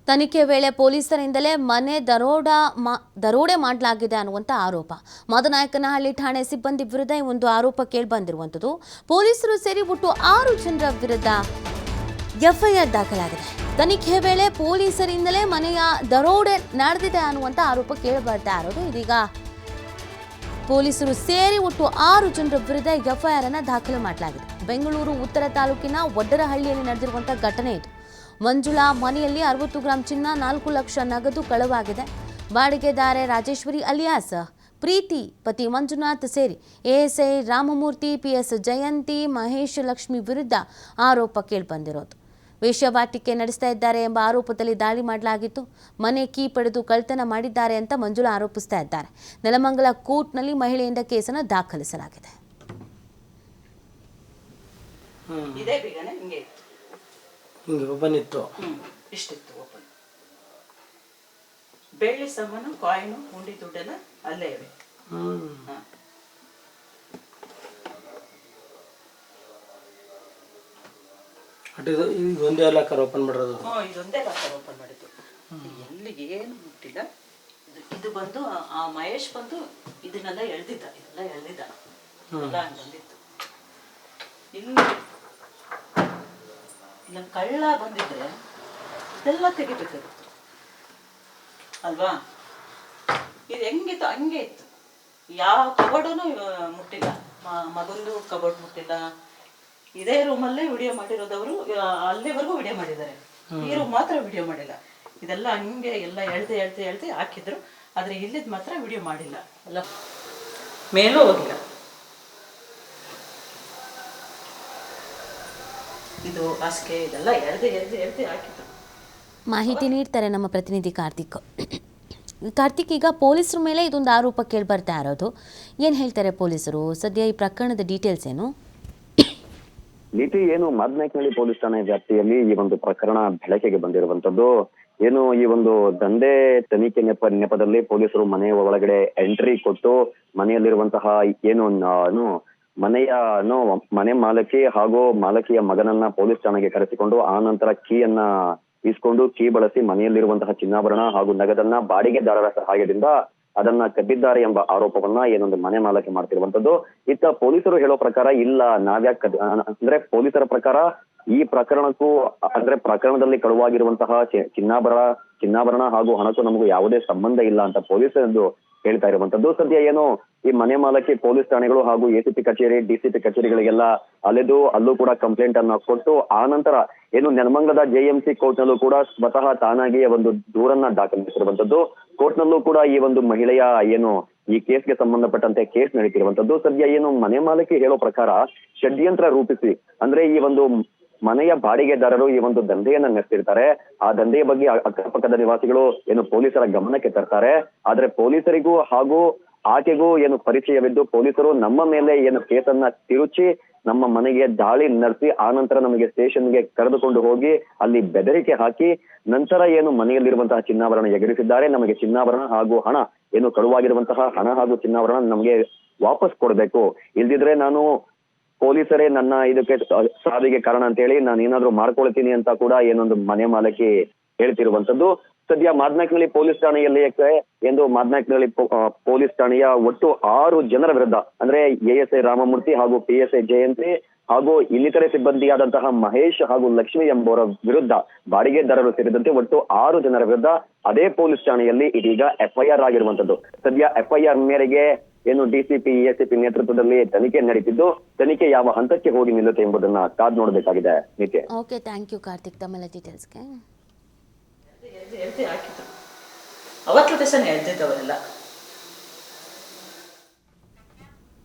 ತನಿಖೆ ವೇಳೆ ಪೊಲೀಸರಿಂದಲೇ ಮನೆ ದರೋಡೆ ಮಾಡಲಾಗಿದೆ ಅನ್ನುವಂಥ ಆರೋಪ. ಮದನಾಯಕನಹಳ್ಳಿ ಠಾಣೆ ಸಿಬ್ಬಂದಿ ವಿರುದ್ಧ ಈ ಒಂದು ಆರೋಪ ಕೇಳಿಬಂದಿರುವಂಥದ್ದು. ಪೊಲೀಸರು ಸೇರಿ ಒಟ್ಟು 6 ಜನರ ವಿರುದ್ಧ ಎಫ್ಐಆರ್ ದಾಖಲಾಗಿದೆ. ತನಿಖೆ ವೇಳೆ ಪೊಲೀಸರಿಂದಲೇ ಮನೆಯ ದರೋಡೆ ನಡೆದಿದೆ ಅನ್ನುವಂಥ ಆರೋಪ ಕೇಳಿಬರ್ತಾ ಇರೋದು. ಇದೀಗ ಪೊಲೀಸರು ಸೇರಿ ಒಟ್ಟು 6 ಜನರ ವಿರುದ್ಧ ಎಫ್ಐಆರ್ ಅನ್ನು ದಾಖಲು ಮಾಡಲಾಗಿದೆ. ಬೆಂಗಳೂರು ಉತ್ತರ ತಾಲೂಕಿನ ಒಡ್ಡರಹಳ್ಳಿಯಲ್ಲಿ ನಡೆದಿರುವಂಥ ಘಟನೆ ಇದು. ಮಂಜುಳಾ ಮನೆಯಲ್ಲಿ 60 ಗ್ರಾಂ ಚಿನ್ನ, 4 ಲಕ್ಷ ನಗದು ಕಳವಾಗಿದೆ. ಬಾಡಿಗೆದಾರೆ ರಾಜೇಶ್ವರಿ ಅಲಿಯಾಸ್ ಪ್ರೀತಿ, ಪತಿ ಮಂಜುನಾಥ್ ಸೇರಿ ಎಎಸ್ಐ ರಾಮಮೂರ್ತಿ, ಪಿಎಸ್ ಜಯಂತಿ, ಮಹೇಶ್ ಲಕ್ಷ್ಮಿ ವಿರುದ್ಧ ಆರೋಪ ಕೇಳಿಬಂದಿರೋದು. ವೇಶ್ಯಾವಾಟಿಕೆ ನಡೆಸ್ತಾ ಇದ್ದಾರೆ ಎಂಬ ಆರೋಪದಲ್ಲಿ ದಾಳಿ ಮಾಡಲಾಗಿತ್ತು. ಮನೆ ಕೀ ಪಡೆದು ಕಳ್ಳತನ ಮಾಡಿದ್ದಾರೆ ಅಂತ ಮಂಜುಳಾ ಆರೋಪಿಸ್ತಾ ಇದ್ದಾರೆ. ನೆಲಮಂಗಲ ಕೋರ್ಟ್ನಲ್ಲಿ ಮಹಿಳೆಯಿಂದ ಕೇಸನ್ನು ದಾಖಲಿಸಲಾಗಿದೆ. ಹಿಂಗೆ ಓಪನ್ ಇತ್ತು, ಇಷ್ಟಿತ್ತು ಓಪನ್. ಬೆಳ್ಳಿ ಸಾಮಾನು, ಕಾಯಿನು, ಉಂಡಿ ದುಡ್ಡೆಲ್ಲ ಅಲ್ಲೇ ಇವೆ. ಇದೊಂದೇ ಲಾಕರ್ ಓಪನ್ ಮಾಡಿರೋದು. ಇದೊಂದೇ ಲಾಕರ್ ಓಪನ್ ಮಾಡಿದ್ದು. ಎಲ್ಲಿ ಏನು ಮುಟ್ಟಿಲ್ಲ. ಇದು ಬಂದು ಆ ಮಹೇಶ್ ಬಂದು ಇದನ್ನೆಲ್ಲ ಎಳ್ದಿದ್ದ, ಎಲ್ಲ ಬಂದಿತ್ತು. ಇಲ್ಲಿ ನನ್ನ ಕಳ್ಳ ಬಂದಿದ್ರೆ ಇದೆಲ್ಲ ತೆಗಿಬೇಕಾಗಿತ್ತು ಅಲ್ವಾ? ಇದು ಹೆಂಗಿತ್ತು ಹಂಗೆ ಇತ್ತು. ಯಾವ ಕಬೋರ್ಡೂ ಮುಟ್ಟಿಲ್ಲ, ಮಗಂದು ಕಬೋರ್ಡ್ ಮುಟ್ಟಿಲ್ಲ. ಇದೇ ರೂಮಲ್ಲೇ ವಿಡಿಯೋ ಮಾಡಿರೋದವರು, ಅಲ್ಲಿವರೆಗೂ ವಿಡಿಯೋ ಮಾಡಿದ್ದಾರೆ. ಈ ರೂಮ್ ಮಾತ್ರ ವಿಡಿಯೋ ಮಾಡಿಲ್ಲ. ಇದೆಲ್ಲ ಹಂಗೆ ಎಲ್ಲ ಎಳ್ದೆ ಹಾಕಿದ್ರು. ಆದ್ರೆ ಇಲ್ಲಿದ್ ಮಾತ್ರ ವಿಡಿಯೋ ಮಾಡಿಲ್ಲ. ಎಲ್ಲ ಮೇಲೂ ಹೋಗಿಲ್ಲ. ಇದು ಹಾಸಿಗೆ ಇದೆಲ್ಲ ಎಳ್ದೆ ಹಾಕಿದ್ರು. ಮಾಹಿತಿ ನೀಡ್ತಾರೆ ನಮ್ಮ ಪ್ರತಿನಿಧಿ ಕಾರ್ತಿಕ್. ಈಗ ಪೊಲೀಸರ ಮೇಲೆ ಇದೊಂದು ಆರೋಪ ಕೇಳಿ ಬರ್ತಾ ಇರೋದು. ಏನು ಹೇಳ್ತಾರೆ ಪೊಲೀಸರು? ಸದ್ಯ ಈ ಪ್ರಕರಣದ ಡೀಟೇಲ್ಸ್ ಏನು? ನೀತಿ ಏನು ಮದನಾಯಕನಹಳ್ಳಿ ಪೊಲೀಸ್ ಠಾಣೆ ವ್ಯಾಪ್ತಿಯಲ್ಲಿ ಈ ಒಂದು ಪ್ರಕರಣ ಬೆಳಕಿಗೆ ಬಂದಿರುವಂತದ್ದು. ಏನು ಈ ಒಂದು ದಂಧೆ ತನಿಖೆ ನೆಪದಲ್ಲಿ ಪೊಲೀಸರು ಮನೆಯ ಒಳಗಡೆ ಎಂಟ್ರಿ ಕೊಟ್ಟು ಮನೆಯಲ್ಲಿರುವಂತಹ ಮನೆ ಮಾಲಕಿ ಹಾಗೂ ಮಾಲಕಿಯ ಮಗನನ್ನ ಪೊಲೀಸ್ ಠಾಣೆಗೆ ಕರೆಸಿಕೊಂಡು ಆ ನಂತರ ಕೀಯನ್ನ ಇಸ್ಕೊಂಡು ಕೀ ಬಳಸಿ ಮನೆಯಲ್ಲಿರುವಂತಹ ಚಿನ್ನಾಭರಣ ಹಾಗೂ ನಗದನ್ನ ಬಾಡಿಗೆದಾರರ ಸಹಾಯದಿಂದ ಅದನ್ನ ಕದ್ದಿದ್ದಾರೆ ಎಂಬ ಆರೋಪವನ್ನ ಏನೊಂದು ಮನೆ ಮಾಲಕಿ ಮಾಡ್ತಿರುವಂತದ್ದು. ಇತ್ತ ಪೊಲೀಸರು ಹೇಳೋ ಪ್ರಕಾರ ಇಲ್ಲ, ಅಂದ್ರೆ ಪೊಲೀಸರ ಪ್ರಕಾರ ಈ ಪ್ರಕರಣಕ್ಕೂ ಅಂದ್ರೆ ಪ್ರಕರಣದಲ್ಲಿ ಕಳುವಾಗಿರುವಂತಹ ಚಿನ್ನಾಭರಣ ಹಾಗೂ ಹಣಕ್ಕೂ ನಮಗೂ ಯಾವುದೇ ಸಂಬಂಧ ಇಲ್ಲ ಅಂತ ಪೊಲೀಸರು ಹೇಳ್ತಾ ಇರುವಂತದ್ದು. ಸದ್ಯ ಏನು ಈ ಮನೆ ಮಾಲಕಿ ಪೊಲೀಸ್ ಠಾಣೆಗಳು ಹಾಗೂ ಎಸಿಪಿ ಕಚೇರಿ, ಡಿಸಿಪಿ ಕಚೇರಿಗಳಿಗೆಲ್ಲ ಅಲೆದು ಅಲ್ಲೂ ಕೂಡ ಕಂಪ್ಲೇಂಟ್ ಅನ್ನ ಕೊಟ್ಟು ಆ ನಂತರ ಏನು ನೆಲಮಂಗಲದ ಜೆಎಂಸಿ ಕೋರ್ಟ್ ನಲ್ಲೂ ಕೂಡ ಸ್ವತಃ ತಾನಾಗಿ ಒಂದು ದೂರನ್ನ ದಾಖಲಿಸಿರುವಂತದ್ದು. ಕೋರ್ಟ್ ನಲ್ಲೂ ಕೂಡ ಈ ಒಂದು ಮಹಿಳೆಯ ಏನು ಈ ಕೇಸ್ಗೆ ಸಂಬಂಧಪಟ್ಟಂತೆ ಕೇಸ್ ನಡೀತಿರುವಂತದ್ದು. ಸದ್ಯ ಏನು ಮನೆ ಮಾಲಕಿ ಹೇಳೋ ಪ್ರಕಾರ ಷಡ್ಯಂತ್ರ ರೂಪಿಸಿ ಅಂದ್ರೆ ಈ ಒಂದು ಮನೆಯ ಬಾಡಿಗೆದಾರರು ಈ ಒಂದು ದಂಧೆಯನ್ನ ನಡೆಸ್ತಿರ್ತಾರೆ. ಆ ದಂಧೆಯ ಬಗ್ಗೆ ಅಕ್ಕಪಕ್ಕದ ನಿವಾಸಿಗಳು ಏನು ಪೊಲೀಸರ ಗಮನಕ್ಕೆ ತರ್ತಾರೆ. ಆದ್ರೆ ಪೊಲೀಸರಿಗೂ ಹಾಗೂ ಆಕೆಗೂ ಏನು ಪರಿಚಯವಿದ್ದು ಪೊಲೀಸರು ನಮ್ಮ ಮೇಲೆ ಏನು ಕೇಸನ್ನ ತಿರುಚಿ ನಮ್ಮ ಮನೆಗೆ ದಾಳಿ ನಡೆಸಿ ಆ ನಂತರ ನಮಗೆ ಸ್ಟೇಷನ್ಗೆ ಕರೆದುಕೊಂಡು ಹೋಗಿ ಅಲ್ಲಿ ಬೆದರಿಕೆ ಹಾಕಿ ನಂತರ ಏನು ಮನೆಯಲ್ಲಿರುವಂತಹ ಚಿನ್ನಾಭರಣ ಎಗರಿಸಿದ್ದಾರೆ. ನಮಗೆ ಚಿನ್ನಾಭರಣ ಹಾಗೂ ಹಣ ಏನು ಕಳುವಾಗಿರುವಂತಹ ಹಣ ಹಾಗೂ ಚಿನ್ನಾಭರಣ ನಮಗೆ ವಾಪಸ್ ಕೊಡ್ಬೇಕು, ಇಲ್ದಿದ್ರೆ ನಾನು ಪೊಲೀಸರೇ ನನ್ನ ಇದಕ್ಕೆ ಸಾವಿಗೆ ಕಾರಣ ಅಂತ ಹೇಳಿ ನಾನು ಏನಾದ್ರು ಮಾಡ್ಕೊಳ್ತೀನಿ ಅಂತ ಕೂಡ ಏನೊಂದು ಮನೆ ಮಾಲಕಿ ಹೇಳ್ತಿರುವಂತದ್ದು. ಸದ್ಯ ಮದನಾಯಕನಹಳ್ಳಿ ಪೊಲೀಸ್ ಠಾಣೆಯಲ್ಲಿ ಎಂದು ಮದನಾಯಕನಹಳ್ಳಿ ಪೊಲೀಸ್ ಠಾಣೆಯ ಒಟ್ಟು 6 ಜನರ ವಿರುದ್ಧ ಅಂದ್ರೆ ಎಎಸ್ಐ ರಾಮಮೂರ್ತಿ ಹಾಗೂ ಪಿಎಸ್ಐ ಜಯಂತಿ ಹಾಗೂ ಇನ್ನಿತರೆ ಸಿಬ್ಬಂದಿಯಾದಂತಹ ಮಹೇಶ್ ಹಾಗೂ ಲಕ್ಷ್ಮಿ ಎಂಬುವರ ವಿರುದ್ಧ ಬಾಡಿಗೆದಾರರು ಸೇರಿದಂತೆ ಒಟ್ಟು 6 ಜನರ ವಿರುದ್ಧ ಅದೇ ಪೊಲೀಸ್ ಠಾಣೆಯಲ್ಲಿ ಇದೀಗ ಎಫ್ಐಆರ್ ಆಗಿರುವಂತದ್ದು. ಸದ್ಯ ಎಫ್ಐಆರ್ ಮೇರೆಗೆ ಏನು ಡಿಸಿಪಿ ಎಸಿಪಿ ನೇತೃತ್ವದಲ್ಲಿ ತನಿಖೆ ನಡೀತಿದ್ದು, ತನಿಖೆ ಯಾವ ಹಂತಕ್ಕೆ ಹೋಗಿ ನಿಲ್ಲುತ್ತೆ ಎಂಬುದನ್ನ ಕಾದ್ ನೋಡ್ಬೇಕಾಗಿದೆ. ನಿತ್ಯ. ಓಕೆ, ಥ್ಯಾಂಕ್ ಯು ಕಾರ್ತಿಕ್ ತಮ್ಮೆಲ್ಲ ಡೀಟೇಲ್ಸ್ಗೆ. ಹಾಕಿದ್ರು ಅವತ್ತು ದಿವಸನೇ ಎಳ್ದಿದ್ದವರೆಲ್ಲ.